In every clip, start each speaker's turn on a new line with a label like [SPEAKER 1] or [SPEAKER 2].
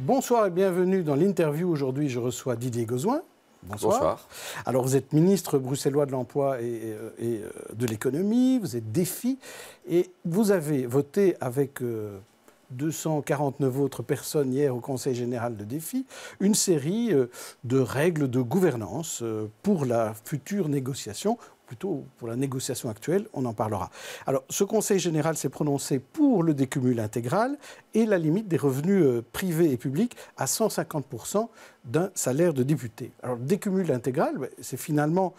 [SPEAKER 1] Bonsoir et bienvenue dans l'interview. Aujourd'hui, je reçois Didier Gauzoin. Bonsoir.
[SPEAKER 2] Bonsoir.
[SPEAKER 1] Alors, vous êtes ministre bruxellois de l'Emploi et de l'Économie, vous êtes défi, et vous avez voté avec 249 autres personnes hier au Conseil général de défi, une série de règles de gouvernance pour la future négociation, plutôt pour la négociation actuelle, on en parlera. Alors, ce Conseil général s'est prononcé pour le décumul intégral et la limite des revenus privés et publics à 150% d'un salaire de député. Alors, le décumul intégral, c'est finalement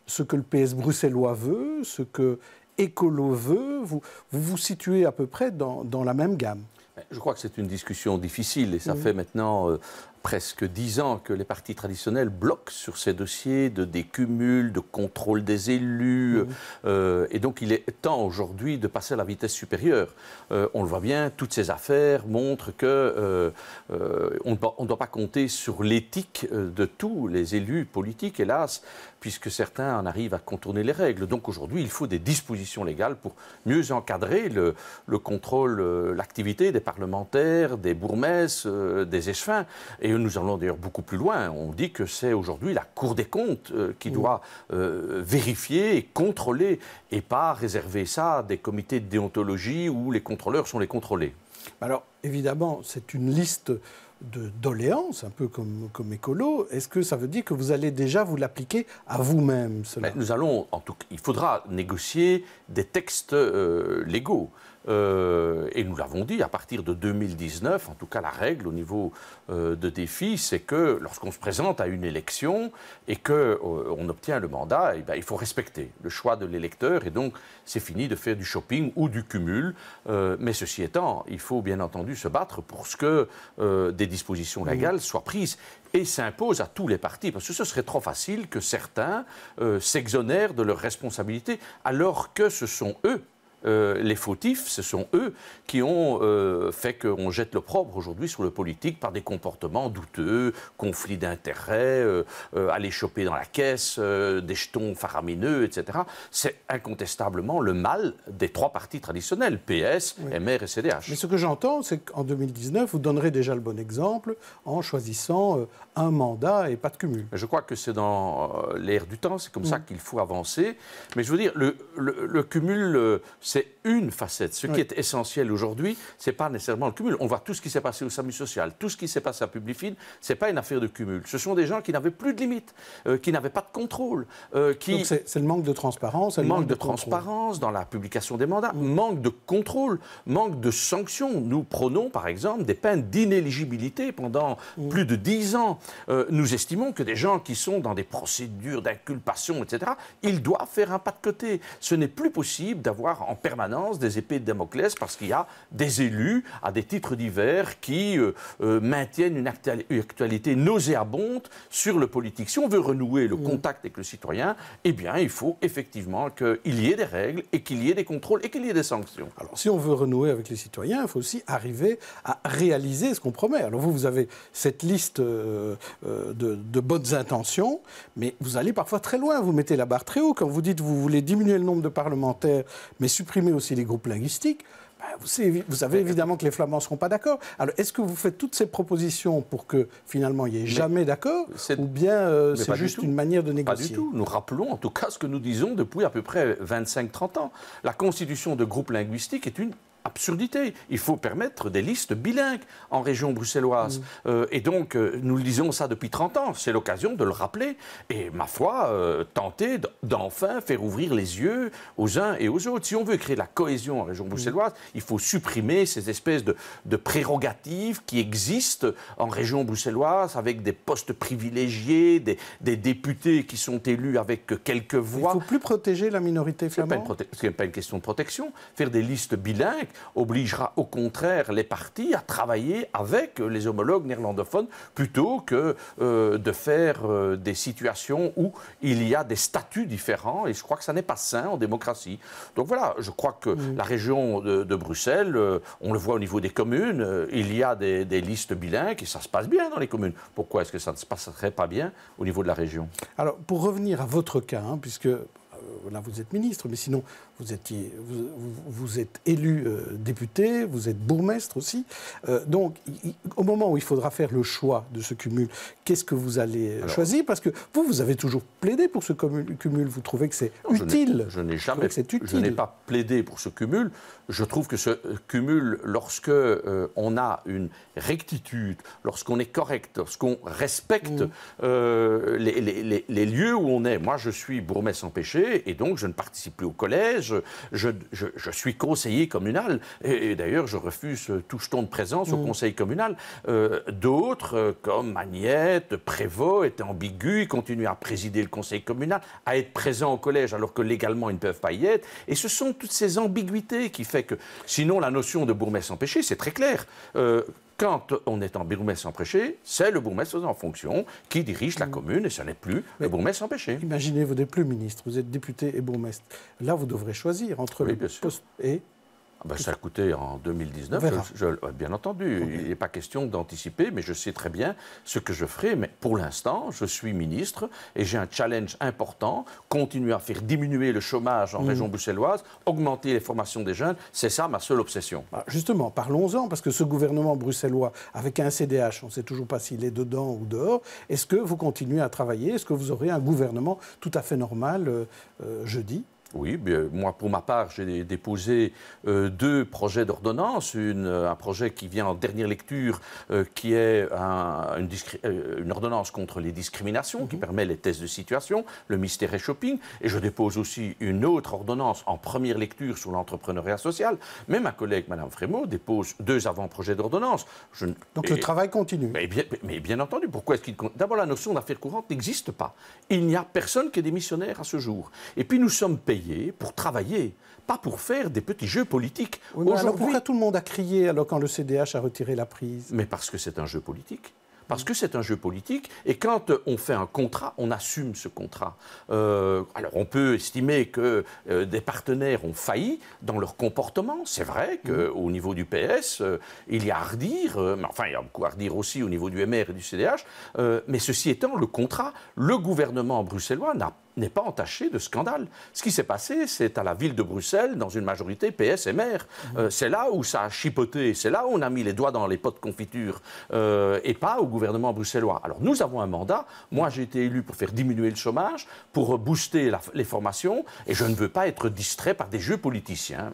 [SPEAKER 1] ce que le PS bruxellois veut, ce que Écolo veut. Vous vous situez à peu près dans la même gamme.
[SPEAKER 2] Je crois que c'est une discussion difficile et ça fait maintenant presque 10 ans que les partis traditionnels bloquent sur ces dossiers de décumul, de contrôle des élus. Et donc il est temps aujourd'hui de passer à la vitesse supérieure. On le voit bien, toutes ces affaires montrent qu'on ne doit pas compter sur l'éthique de tous les élus politiques, hélas, puisque certains en arrivent à contourner les règles. Donc aujourd'hui, il faut des dispositions légales pour mieux encadrer le contrôle, l'activité des parlementaires, des bourgmestres, des échevins. Et nous allons d'ailleurs beaucoup plus loin. On dit que c'est aujourd'hui la Cour des comptes qui doit vérifier et contrôler, et pas réserver ça à des comités de déontologie où les contrôleurs sont les contrôlés. Alors,
[SPEAKER 1] évidemment, c'est une liste de doléances, un peu comme Écolo. Est-ce que ça veut dire que vous allez déjà vous l'appliquer à vous-même, cela ?
[SPEAKER 2] Nous allons, il faudra négocier des textes légaux. Et nous l'avons dit, à partir de 2019, en tout cas la règle au niveau de défi, c'est que lorsqu'on se présente à une élection et qu'on obtient le mandat, il faut respecter le choix de l'électeur et donc c'est fini de faire du shopping ou du cumul. Mais ceci étant, il faut bien entendu se battre pour ce que des dispositions légales soient prises et s'imposent à tous les partis, parce que ce serait trop facile que certains s'exonèrent de leurs responsabilités alors que ce sont eux les fautifs, ce sont eux qui ont fait qu'on jette l'opprobre aujourd'hui sur le politique par des comportements douteux, conflits d'intérêts, aller choper dans la caisse, des jetons faramineux, etc. C'est incontestablement le mal des trois partis traditionnels, PS, MR et CDH.
[SPEAKER 1] Mais ce que j'entends, c'est qu'en 2019, vous donnerez déjà le bon exemple en choisissant un mandat et pas de cumul.
[SPEAKER 2] Je crois que c'est dans l'ère du temps, c'est comme ça qu'il faut avancer. Mais je veux dire, le cumul, c'est une facette. Ce qui est essentiel aujourd'hui, ce n'est pas nécessairement le cumul. On voit tout ce qui s'est passé au SAMU social, tout ce qui s'est passé à Publifin, ce n'est pas une affaire de cumul. Ce sont des gens qui n'avaient plus de limites, qui n'avaient pas de contrôle.
[SPEAKER 1] Donc c'est le manque de transparence.
[SPEAKER 2] Manque de transparence dans la publication des mandats, manque de contrôle, manque de sanctions. Nous prônons par exemple des peines d'inéligibilité pendant plus de 10 ans. Nous estimons que des gens qui sont dans des procédures d'inculpation, etc., ils doivent faire un pas de côté. Ce n'est plus possible d'avoir en permanence des épées de Damoclès parce qu'il y a des élus à des titres divers qui maintiennent une actualité nauséabonde sur le politique. Si on veut renouer le contact avec le citoyen, eh bien, il faut effectivement qu'il y ait des règles et qu'il y ait des contrôles et qu'il y ait des sanctions.
[SPEAKER 1] Alors, si on veut renouer avec les citoyens, il faut aussi arriver à réaliser ce qu'on promet. Alors, vous avez cette liste de bonnes intentions, mais vous allez parfois très loin. Vous mettez la barre très haut quand vous dites que vous voulez diminuer le nombre de parlementaires, mais supprimer aussi les groupes linguistiques. Vous savez évidemment que les Flamands ne seront pas d'accord. Alors, est-ce que vous faites toutes ces propositions pour que, finalement, il n'y ait jamais d'accord, ou bien c'est juste une manière de négocier ?
[SPEAKER 2] Pas du tout. Nous rappelons, en tout cas, ce que nous disons depuis à peu près 25-30 ans. La constitution de groupes linguistiques est une absurdité. Il faut permettre des listes bilingues en région bruxelloise. Et donc, nous le disons ça depuis 30 ans. C'est l'occasion de le rappeler. Et, ma foi, tenter d'enfin faire ouvrir les yeux aux uns et aux autres. Si on veut créer de la cohésion en région bruxelloise, il faut supprimer ces espèces de prérogatives qui existent en région bruxelloise avec des postes privilégiés, des députés qui sont élus avec quelques voix.
[SPEAKER 1] Il ne faut plus protéger la minorité flamande.
[SPEAKER 2] Ce n'est pas une question de protection. Faire des listes bilingues obligera au contraire les partis à travailler avec les homologues néerlandophones plutôt que de faire des situations où il y a des statuts différents et je crois que ça n'est pas sain en démocratie. Donc voilà, je crois que la région de Bruxelles, on le voit au niveau des communes, il y a des listes bilingues et ça se passe bien dans les communes. Pourquoi est-ce que ça ne se passerait pas bien au niveau de la région ?
[SPEAKER 1] Alors pour revenir à votre cas, puisque là vous êtes ministre, mais sinon vous êtes élu député, vous êtes bourgmestre aussi. Donc au moment où il faudra faire le choix de ce cumul, qu'est-ce que vous allez choisir? Parce que vous avez toujours plaidé pour ce cumul, vous trouvez que c'est utile?
[SPEAKER 2] Je n'ai pas plaidé pour ce cumul. Je trouve que ce cumul, lorsque on a une rectitude, lorsqu'on est correct, lorsqu'on respecte les lieux où on est. Moi, je suis bourgmestre empêché et donc je ne participe plus au collège. Je suis conseiller communal et d'ailleurs, je refuse tout jeton de présence au conseil communal. D'autres, comme Agnette, Prévost, étaient ambigus, ils continuent à présider le conseil communal, à être présents au collège alors que légalement, ils ne peuvent pas y être. Et ce sont toutes ces ambiguïtés qui font que, sinon, la notion de bourgmestre empêché, c'est très clair. Quand on est en bourgmestre empêché, c'est le bourgmestre en fonction qui dirige la commune et ce n'est plus le bourgmestre empêché.
[SPEAKER 1] Imaginez, vous n'êtes plus ministre, vous êtes député et bourgmestre. Là, vous devrez choisir entre le poste et...
[SPEAKER 2] ça, écoutez, en 2019, bien entendu, il n'est pas question d'anticiper, mais je sais très bien ce que je ferai. Mais pour l'instant, je suis ministre et j'ai un challenge important, continuer à faire diminuer le chômage en région bruxelloise, augmenter les formations des jeunes, c'est ça ma seule obsession.
[SPEAKER 1] Justement, parlons-en, parce que ce gouvernement bruxellois, avec un CDH, on ne sait toujours pas s'il est dedans ou dehors, est-ce que vous continuez à travailler? Est-ce que vous aurez un gouvernement tout à fait normal jeudi?
[SPEAKER 2] Oui, moi, pour ma part, j'ai déposé 2 projets d'ordonnance. Un projet qui vient en dernière lecture, qui est une ordonnance contre les discriminations, qui permet les tests de situation, le mystery shopping. Et je dépose aussi une autre ordonnance en première lecture sur l'entrepreneuriat social. Mais ma collègue, Mme Frémaux, dépose 2 avant-projets d'ordonnance.
[SPEAKER 1] Donc le travail continue.
[SPEAKER 2] Mais bien entendu, pourquoi est-ce qu'il... D'abord, la notion d'affaires courantes n'existe pas. Il n'y a personne qui est démissionnaire à ce jour. Et puis, nous sommes payés pour travailler, pas pour faire des petits jeux politiques.
[SPEAKER 1] Oui, alors pourquoi tout le monde a crié alors quand le CDH a retiré la prise?
[SPEAKER 2] Mais parce que c'est un jeu politique. Parce que c'est un jeu politique, et quand on fait un contrat, on assume ce contrat. Alors on peut estimer que des partenaires ont failli dans leur comportement. C'est vrai qu'au niveau du PS, il y a à redire, mais enfin il y a beaucoup à redire aussi au niveau du MR et du CDH. Mais ceci étant, le contrat, le gouvernement bruxellois n'est pas entaché de scandale. Ce qui s'est passé, c'est à la ville de Bruxelles, dans une majorité PS-MR. C'est là où ça a chipoté, c'est là où on a mis les doigts dans les pots de confiture, et pas au gouvernement bruxellois. Alors nous avons un mandat, moi j'ai été élu pour faire diminuer le chômage, pour booster les formations, et je ne veux pas être distrait par des jeux politiciens.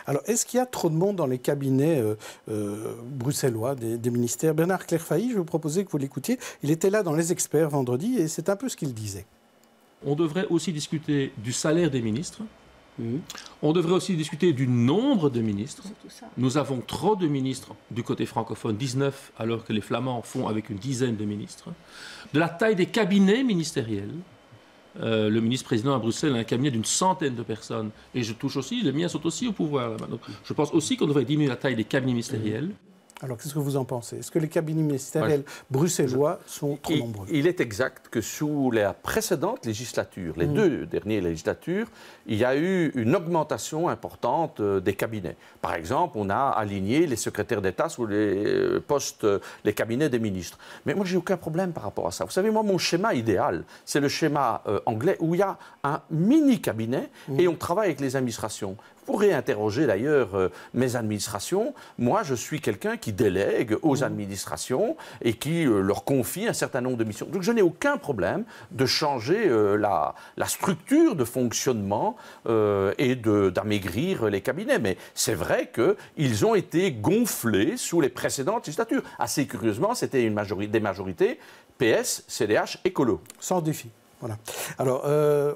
[SPEAKER 1] Alors, est-ce qu'il y a trop de monde dans les cabinets bruxellois des ministères? Bernard Clairfailly, je vais vous proposer que vous l'écoutiez. Il était là dans Les Experts vendredi, et c'est un peu ce qu'il disait.
[SPEAKER 3] On devrait aussi discuter du salaire des ministres. On devrait aussi discuter du nombre de ministres. Nous avons trop de ministres du côté francophone, 19, alors que les Flamands font avec une dizaine de ministres. De la taille des cabinets ministériels. Le ministre-président à Bruxelles a un cabinet d'une centaine de personnes. Et je touche aussi, les miens sont aussi au pouvoir là-bas. Donc, je pense aussi qu'on devrait diminuer la taille des cabinets ministériels. Alors, qu'est-ce que vous en pensez? Est-ce que les cabinets ministériels bruxellois sont trop nombreux?
[SPEAKER 2] Il est exact que sous la précédente législature, les 2 dernières législatures, il y a eu une augmentation importante des cabinets. Par exemple, on a aligné les secrétaires d'État sous les postes, les cabinets des ministres. Mais moi, j'ai aucun problème par rapport à ça. Vous savez, moi, mon schéma idéal, c'est le schéma anglais où il y a un mini-cabinet et on travaille avec les administrations. Vous pourrez interroger d'ailleurs mes administrations. Moi, je suis quelqu'un qui délègue aux administrations et qui leur confie un certain nombre de missions. Donc, je n'ai aucun problème de changer la structure de fonctionnement et d'amaigrir les cabinets. Mais c'est vrai qu'ils ont été gonflés sous les précédentes législatures. Assez curieusement, c'était des majorités PS, CDH, écolo.
[SPEAKER 1] Sans défi. Voilà. Alors,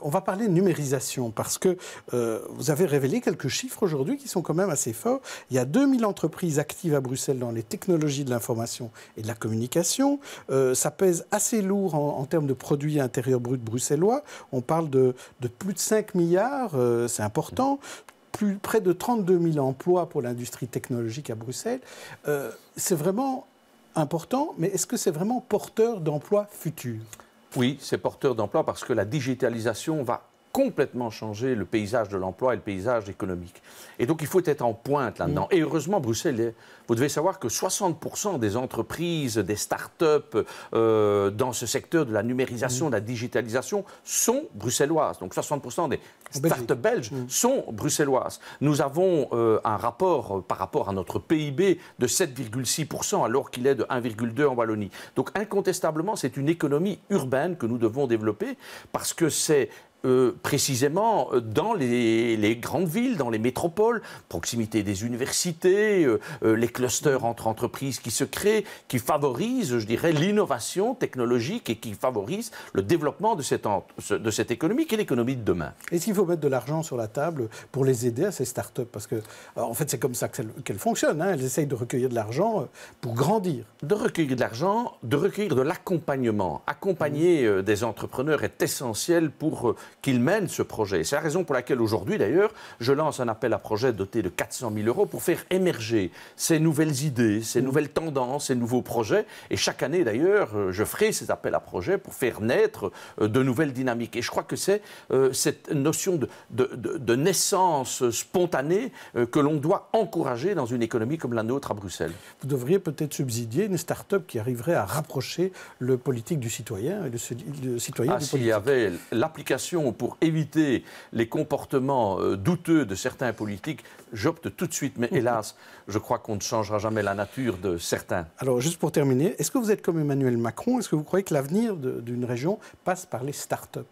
[SPEAKER 1] on va parler de numérisation parce que vous avez révélé quelques chiffres aujourd'hui qui sont quand même assez forts. Il y a 2000 entreprises actives à Bruxelles dans les technologies de l'information et de la communication. Ça pèse assez lourd en termes de produits intérieurs bruts bruxellois. On parle de plus de 5 milliards, c'est important. Près de 32 000 emplois pour l'industrie technologique à Bruxelles. C'est vraiment important, mais est-ce que c'est vraiment porteur d'emplois futurs?
[SPEAKER 2] Oui, c'est porteur d'emploi parce que la digitalisation va complètement changé le paysage de l'emploi et le paysage économique. Et donc il faut être en pointe là-dedans. Et heureusement, Bruxelles, vous devez savoir que 60% des entreprises, des start-up dans ce secteur de la numérisation, de la digitalisation sont bruxelloises. Donc 60% des start-up belges sont bruxelloises. Nous avons un rapport par rapport à notre PIB de 7,6% alors qu'il est de 1,2% en Wallonie. Donc incontestablement, c'est une économie urbaine que nous devons développer parce que c'est précisément dans les grandes villes, dans les métropoles, proximité des universités, les clusters entre entreprises qui se créent, qui favorisent, je dirais, l'innovation technologique et qui favorisent le développement de cette économie qui est l'économie de demain.
[SPEAKER 1] Est-ce qu'il faut mettre de l'argent sur la table pour les aider à ces start-up? Parce que, en fait, c'est comme ça qu'elles fonctionnent. Elles essayent de recueillir de l'argent pour grandir.
[SPEAKER 2] De recueillir de l'argent, de recueillir de l'accompagnement. Accompagner des entrepreneurs est essentiel pour qu'ils mènent ce projet. C'est la raison pour laquelle aujourd'hui, d'ailleurs, je lance un appel à projet doté de 400 000 € pour faire émerger ces nouvelles idées, ces nouvelles tendances, ces nouveaux projets. Et chaque année, d'ailleurs, je ferai ces appels à projets pour faire naître de nouvelles dynamiques. Et je crois que c'est cette notion de naissance spontanée que l'on doit encourager dans une économie comme la nôtre à Bruxelles.
[SPEAKER 1] Vous devriez peut-être subsidier une start-up qui arriverait à rapprocher le politique du citoyen et le citoyen du politique.
[SPEAKER 2] S'il y avait l'application pour éviter les comportements douteux de certains politiques, j'opte tout de suite. Mais hélas, je crois qu'on ne changera jamais la nature de certains.
[SPEAKER 1] Alors, juste pour terminer, est-ce que vous êtes comme Emmanuel Macron? Est-ce que vous croyez que l'avenir d'une région passe par les start-up?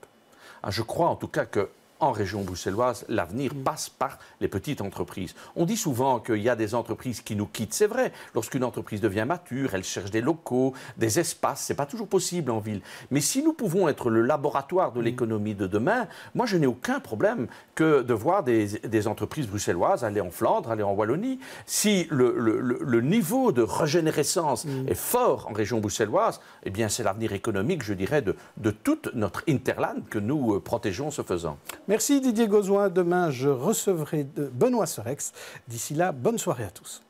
[SPEAKER 2] Je crois en tout cas que en région bruxelloise, l'avenir passe par les petites entreprises. On dit souvent qu'il y a des entreprises qui nous quittent. C'est vrai, lorsqu'une entreprise devient mature, elle cherche des locaux, des espaces. Ce n'est pas toujours possible en ville. Mais si nous pouvons être le laboratoire de l'économie de demain, moi, je n'ai aucun problème que de voir des entreprises bruxelloises aller en Flandre, aller en Wallonie. Si le niveau de régénérescence est fort en région bruxelloise, eh bien, c'est l'avenir économique, je dirais, de toute notre Interland que nous protégeons ce faisant.
[SPEAKER 1] Merci Didier Gauzoin. Demain, je recevrai Benoît Serex. D'ici là, bonne soirée à tous.